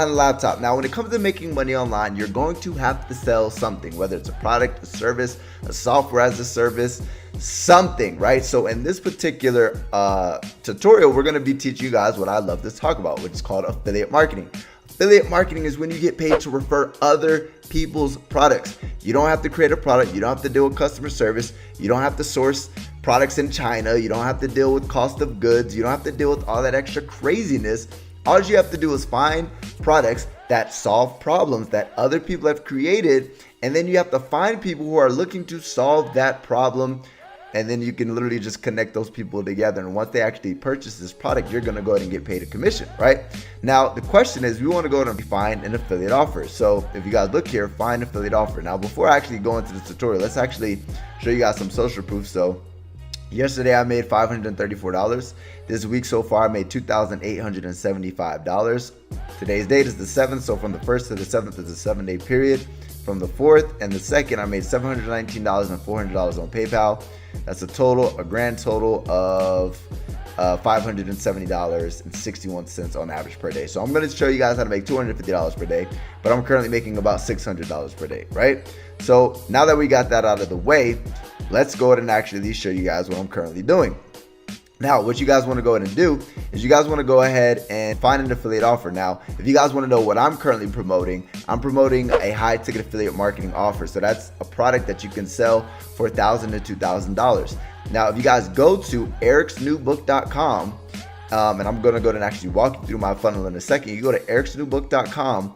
behind the laptop. Now, when it comes to making money online, you're going to have to sell something, whether it's a product, a service, a software as a service, something, right? So in this particular tutorial, we're going to be teaching you guys what I love to talk about, which is called affiliate marketing. Affiliate marketing is when you get paid to refer other people's products. You don't have to create a product. You don't have to deal with customer service. You don't have to source products in China. You don't have to deal with cost of goods. You don't have to deal with all that extra craziness. All you have to do is find products that solve problems that other people have created, and then you have to find people who are looking to solve that problem, and then you can literally just connect those people together. And once they actually purchase this product, you're going to go ahead and get paid a commission, right? Now, the question is, we want to go ahead and find an affiliate offer. So if you guys look here, find affiliate offer. Now, before I actually go into the tutorial, let's actually show you guys some social proof. So yesterday I made $534. This week so far I made $2,875. Today's date is the 7th, so from the 1st to the 7th is a 7-day period. From the 4th and the 2nd, I made $719 and $400 on PayPal. That's a grand total of $570.61 on average per day. So I'm going to show you guys how to make $250 per day, but I'm currently making about $600 per day, right? So now that we got that out of the way, let's go ahead and actually show you guys what I'm currently doing. Now, what you guys want to go ahead and do is you guys want to go ahead and find an affiliate offer. Now, if you guys want to know what I'm currently promoting, I'm promoting a high ticket affiliate marketing offer. So that's a product that you can sell for $1,000 to $2,000. Now, if you guys go to ericsnewbook.com, and I'm going to go ahead and actually walk you through my funnel in a second. You go to ericsnewbook.com.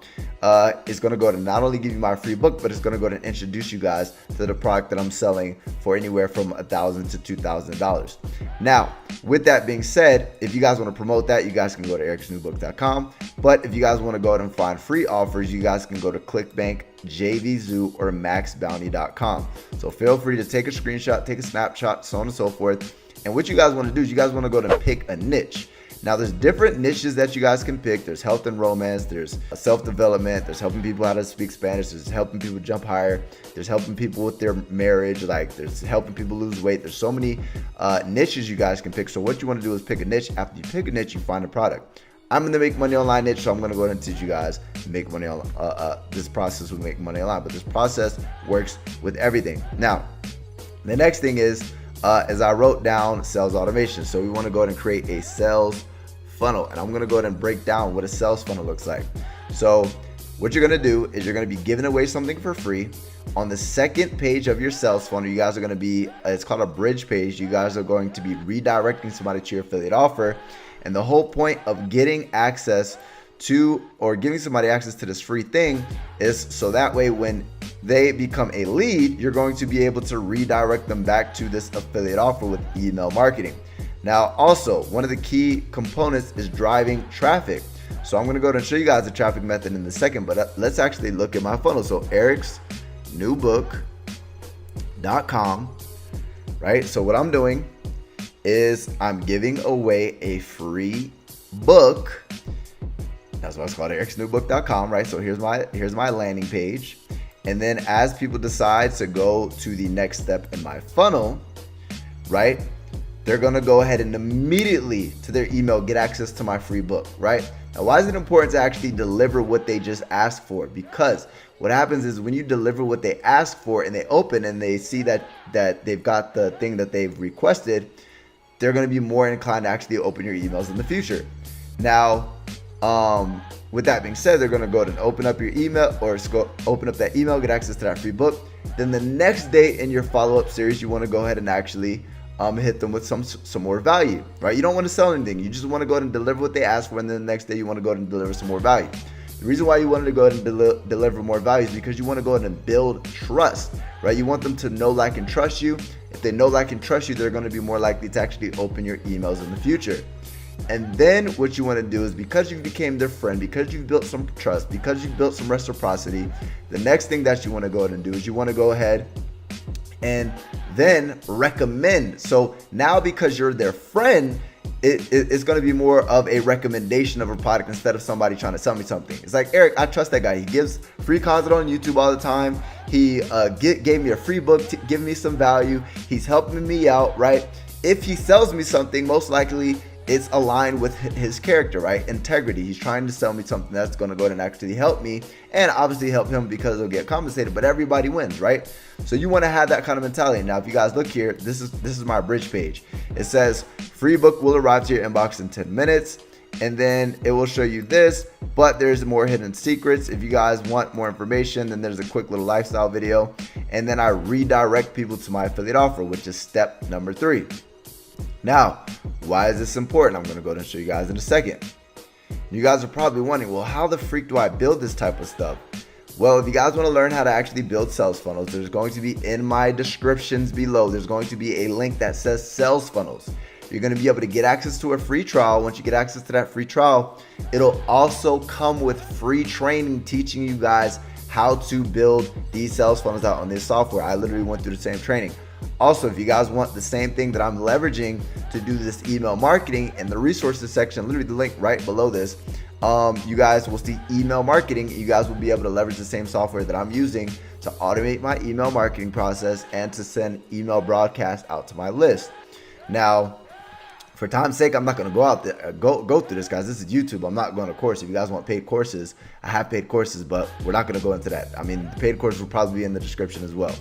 It's going to go ahead and not only give you my free book, but it's going to go ahead and introduce you guys to the product that I'm selling for anywhere from $1,000 to $2,000. Now, with that being said, if you guys want to promote that, you guys can go to ericsnewbook.com. But if you guys want to go ahead and find free offers, you guys can go to ClickBank, JVZoo, or MaxBounty.com. So feel free to take a screenshot, take a snapshot, so on and so forth. And what you guys want to do is you guys want to go and pick a niche. Now, there's different niches that you guys can pick. There's health and romance, there's self-development, there's helping people how to speak Spanish, there's helping people jump higher, there's helping people with their marriage, like there's helping people lose weight. There's so many niches you guys can pick. So what you want to do is pick a niche. After you pick a niche, you find a product. I'm going to make money online niche, so I'm going to go ahead and teach you guys make money on this process will make money online. But this process works with everything. Now, the next thing is, as I wrote down, sales automation. So we want to go ahead and create a sales funnel, and I'm going to go ahead and break down what a sales funnel looks like. So what you're going to do is you're going to be giving away something for free. On the second page of your sales funnel, you guys are going to be, it's called a bridge page. You guys are going to be redirecting somebody to your affiliate offer. And the whole point of getting access to, or giving somebody access to this free thing, is so that way when they become a lead, you're going to be able to redirect them back to this affiliate offer with email marketing. Now, also, one of the key components is driving traffic. So I'm going to go ahead and show you guys the traffic method in a second, but let's actually look at my funnel. So ericsnewbook.com, right? So what I'm doing is I'm giving away a free book. That's why it's called ericsnewbook.com, right? So here's my landing page. And then as people decide to go to the next step in my funnel, right, they're going to go ahead and immediately to their email get access to my free book, right? Now, why is it important to actually deliver what they just asked for? Because what happens is when you deliver what they asked for and they open and they see that they've got the thing that they've requested, they're going to be more inclined to actually open your emails in the future. Now, with that being said, they're going to go ahead and open up your email, or open up that email, get access to that free book. Then the next day in your follow-up series, you want to go ahead and actually hit them with some more value, right? You don't want to sell anything. You just want to go ahead and deliver what they asked for, and then the next day you want to go ahead and deliver some more value. The reason why you wanted to go ahead and deliver more value is because you want to go ahead and build trust, right? You want them to know, like, and trust you. If they know, like, and trust you, they're going to be more likely to actually open your emails in the future. And then what you want to do is, because you became their friend, because you've built some trust, because you've built some reciprocity, the next thing that you want to go ahead and do is you want to go ahead and then recommend. So now, because you're their friend, it's going to be more of a recommendation of a product instead of somebody trying to sell me something. It's like, Eric, I trust that guy. He gives free content on YouTube all the time. He gave me a free book to give me some value. He's helping me out, right? If he sells me something, most likely it's aligned with his character, right? Integrity. He's trying to sell me something that's going to go and actually help me, and obviously help him because he'll get compensated, but everybody wins, right? So you want to have that kind of mentality. Now, if you guys look here, this is my bridge page. It says free book will arrive to your inbox in 10 minutes. And then it will show you this, but there's more hidden secrets. If you guys want more information, then there's a quick little lifestyle video. And then I redirect people to my affiliate offer, which is step number 3. Now, why is this important? I'm going to go ahead and show you guys in a second. You guys are probably wondering, well, how the freak do I build this type of stuff? Well, if you guys want to learn how to actually build sales funnels, there's going to be in my descriptions below, there's going to be a link that says sales funnels. You're going to be able to get access to a free trial. Once you get access to that free trial, it'll also come with free training teaching you guys how to build these sales funnels out on this software. I literally went through the same training. Also, if you guys want the same thing that I'm leveraging to do this email marketing, in the resources section, literally the link right below this, you guys will see email marketing. You guys will be able to leverage the same software that I'm using to automate my email marketing process and to send email broadcasts out to my list. Now, for time's sake, I'm not going to go out there, go through this, guys. This is YouTube. I'm not going to course. If you guys want paid courses, I have paid courses, but we're not going to go into that. I mean, the paid course will probably be in the description as well.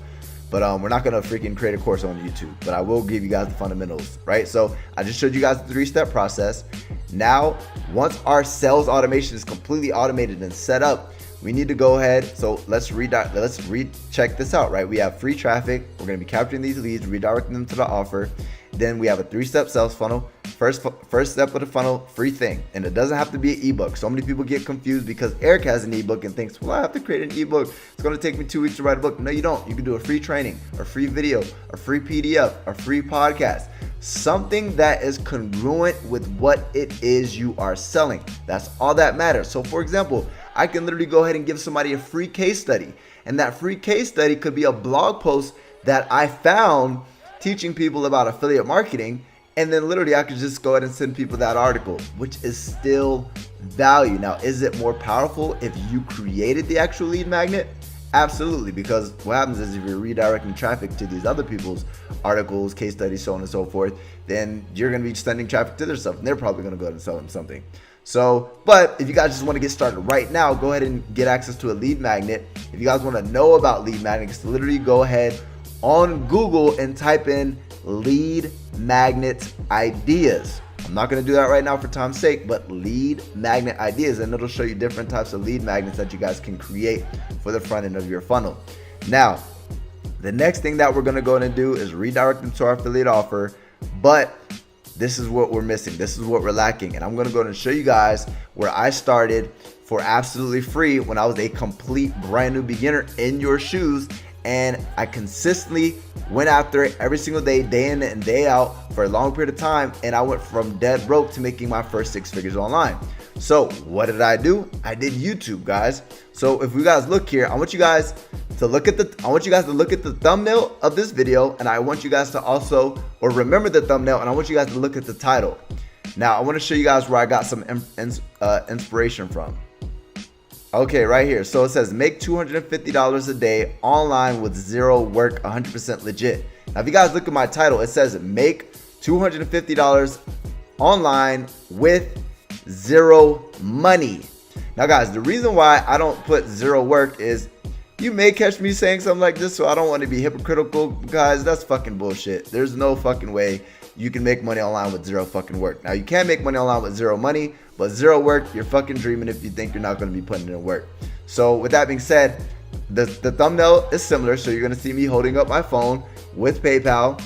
But we're not going to freaking create a course on YouTube. But I will give you guys the fundamentals, right? So I just showed you guys the 3-step process. Now, once our sales automation is completely automated and set up, we need to go ahead. So let's recheck this out, right? We have free traffic. We're going to be capturing these leads, redirecting them to the offer. Then we have a 3-step sales funnel. First step of the funnel, free thing. And it doesn't have to be an ebook. So many people get confused because Eric has an ebook and thinks, well, I have to create an ebook. It's going to take me 2 weeks to write a book. No, you don't. You can do a free training, a free video, a free PDF, a free podcast. Something that is congruent with what it is you are selling. That's all that matters. So for example, I can literally go ahead and give somebody a free case study. And that free case study could be a blog post that I found teaching people about affiliate marketing, and then literally I could just go ahead and send people that article, which is still value. Now, is it more powerful if you created the actual lead magnet? Absolutely, because what happens is if you're redirecting traffic to these other people's articles, case studies, so on and so forth, then you're going to be sending traffic to their stuff, and they're probably going to go ahead and sell them something. So, but if you guys just want to get started right now, go ahead and get access to a lead magnet. If you guys want to know about lead magnets, literally go ahead on Google and type in lead magnet ideas. I'm not going to do that right now for time's sake, but lead magnet ideas, and it'll show you different types of lead magnets that you guys can create for the front end of your funnel. Now, the next thing that we're going to go and do is redirect them to our affiliate offer, but this is what we're missing. This is what we're lacking. And I'm going to go and show you guys where I started for absolutely free when I was a complete brand new beginner in your shoes. And I consistently went after it every single day, day in and day out for a long period of time. And I went from dead broke to making my first 6 figures online. So what did I do? I did YouTube, guys. So if you guys look here, I want you guys to look at the thumbnail of this video, and I want you guys to also, or remember the thumbnail, and I want you guys to look at the title. Now I want to show you guys where I got some inspiration from. Okay, right here. So it says make $250 a day online with zero work, 100% legit. Now, if you guys look at my title, it says make $250 online with zero money. Now, guys, the reason why I don't put zero work is you may catch me saying something like this, so I don't want to be hypocritical, guys. That's fucking bullshit. There's no fucking way you can make money online with zero fucking work. Now, you can make money online with zero money, but zero work, you're fucking dreaming if you think you're not going to be putting in work. So with that being said, the thumbnail is similar. So you're going to see me holding up my phone with PayPal,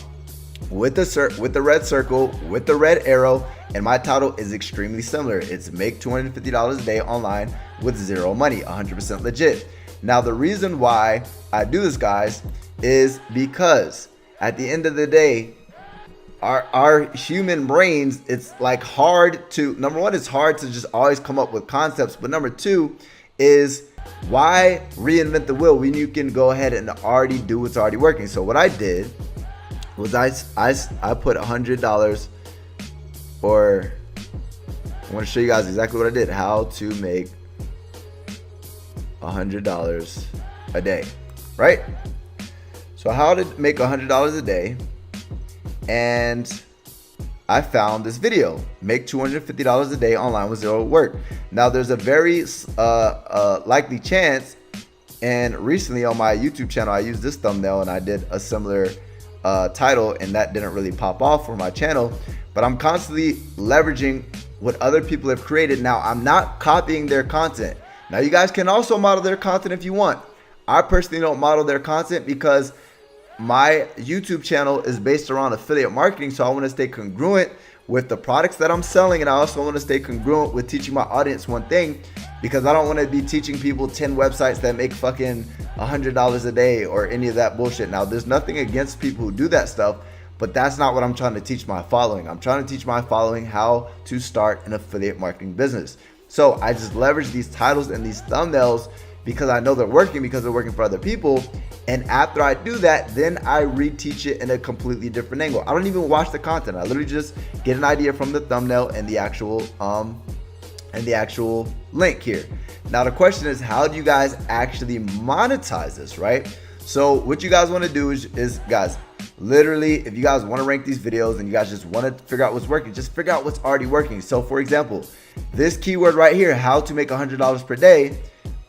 with the red circle, with the red arrow, and my title is extremely similar. It's make $250 a day online with zero money, 100% legit. Now, the reason why I do this, guys, is because at the end of the day, our human brains, it's like hard to, number one, it's hard to just always come up with concepts. But number two is, why reinvent the wheel when you can go ahead and already do what's already working? So what I did was I put $100, or I want to show you guys exactly what I did, how to make $100 a day, right? So how to make $100 a day. And I found this video, make $250 a day online with zero work. Now there's a very likely chance, and recently on my YouTube channel I used this thumbnail and I did a similar title, and that didn't really pop off for my channel, but I'm constantly leveraging what other people have created. Now I'm not copying their content. Now you guys can also model their content if you want. I personally don't model their content because my YouTube channel is based around affiliate marketing, so I want to stay congruent with the products that I'm selling, and I also want to stay congruent with teaching my audience one thing, because I don't want to be teaching people 10 websites that make fucking $100 a day or any of that bullshit. Now there's nothing against people who do that stuff, but that's not what I'm trying to teach my following. I'm trying to teach my following how to start an affiliate marketing business. So I just leverage these titles and these thumbnails because I know they're working, because they're working for other people. And after I do that, then I reteach it in a completely different angle. I don't even watch the content. I literally just get an idea from the thumbnail and the actual link here. Now the question is, how do you guys actually monetize this, right? So what you guys want to do is guys, literally, if you guys want to rank these videos and you guys just want to figure out what's working, just figure out what's already working. So for example, this keyword right here, how to make $100 per day,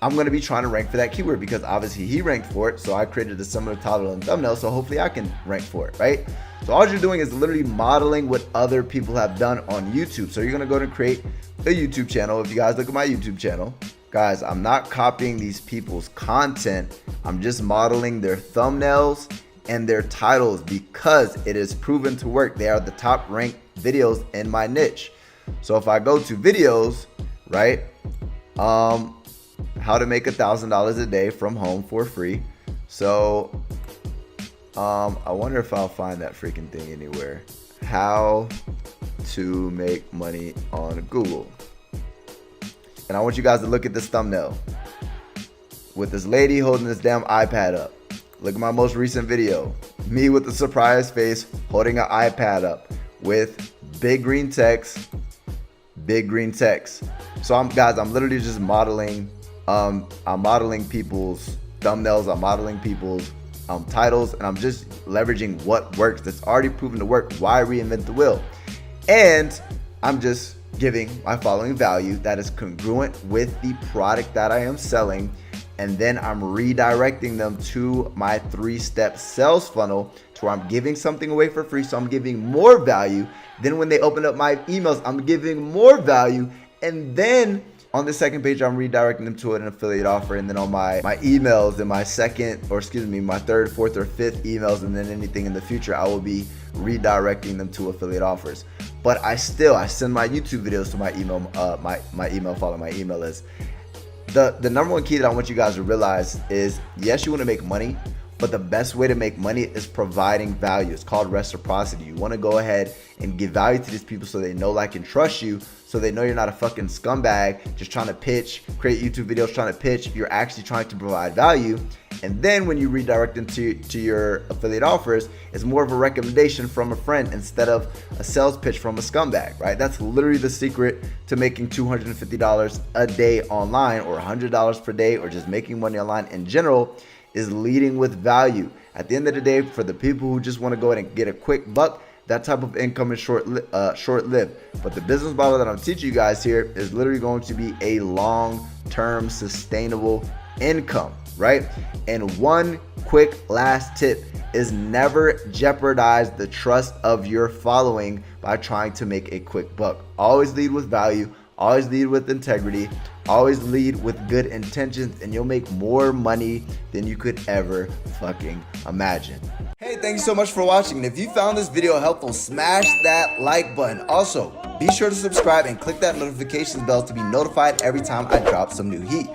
I'm going to be trying to rank for that keyword because obviously he ranked for it. So I created a similar title and thumbnail, so hopefully I can rank for it, right? So all you're doing is literally modeling what other people have done on YouTube. So you're going to go and create a YouTube channel. If you guys look at my YouTube channel, guys, I'm not copying these people's content. I'm just modeling their thumbnails and their titles because it is proven to work. They are the top ranked videos in my niche. So if I go to videos, right? How to make $1,000 a day from home for free. So I wonder if I'll find that freaking thing anywhere. How to make money on Google. And I want you guys to look at this thumbnail with this lady holding this damn iPad up. Look at my most recent video. Me with the surprise face holding an iPad up with big green text, big green text. So I'm literally just modeling. I'm modeling people's thumbnails. I'm modeling people's titles, and I'm just leveraging what works that's already proven to work. Why reinvent the wheel? And I'm just giving my following value that is congruent with the product that I am selling, and then I'm redirecting them to my 3-step sales funnel to where I'm giving something away for free. So I'm giving more value. Then when they open up my emails, I'm giving more value, and then on the second page, I'm redirecting them to an affiliate offer. And then on my emails and my third, fourth, or fifth emails, and then anything in the future, I will be redirecting them to affiliate offers. But I send my YouTube videos to my email, my email follower, my email list. The number one key that I want you guys to realize is, yes, you want to make money, but the best way to make money is providing value. It's called reciprocity. You want to go ahead and give value to these people so they know, like, and trust you, so they know you're not a fucking scumbag just trying to pitch, create YouTube videos trying to pitch. You're actually trying to provide value. And then when you redirect them to your affiliate offers, it's more of a recommendation from a friend instead of a sales pitch from a scumbag, right? That's literally the secret to making $250 a day online, or $100 per day, or just making money online in general, is leading with value. At the end of the day, for the people who just want to go ahead and get a quick buck, that type of income is short-lived. But the business model that I'm teaching you guys here is literally going to be a long-term sustainable income, right? And one quick last tip is never jeopardize the trust of your following by trying to make a quick buck. Always lead with value. Always lead with integrity. Always lead with good intentions, and you'll make more money than you could ever fucking imagine. Hey, thank you so much for watching. And if you found this video helpful, smash that like button. Also, be sure to subscribe and click that notification bell to be notified every time I drop some new heat.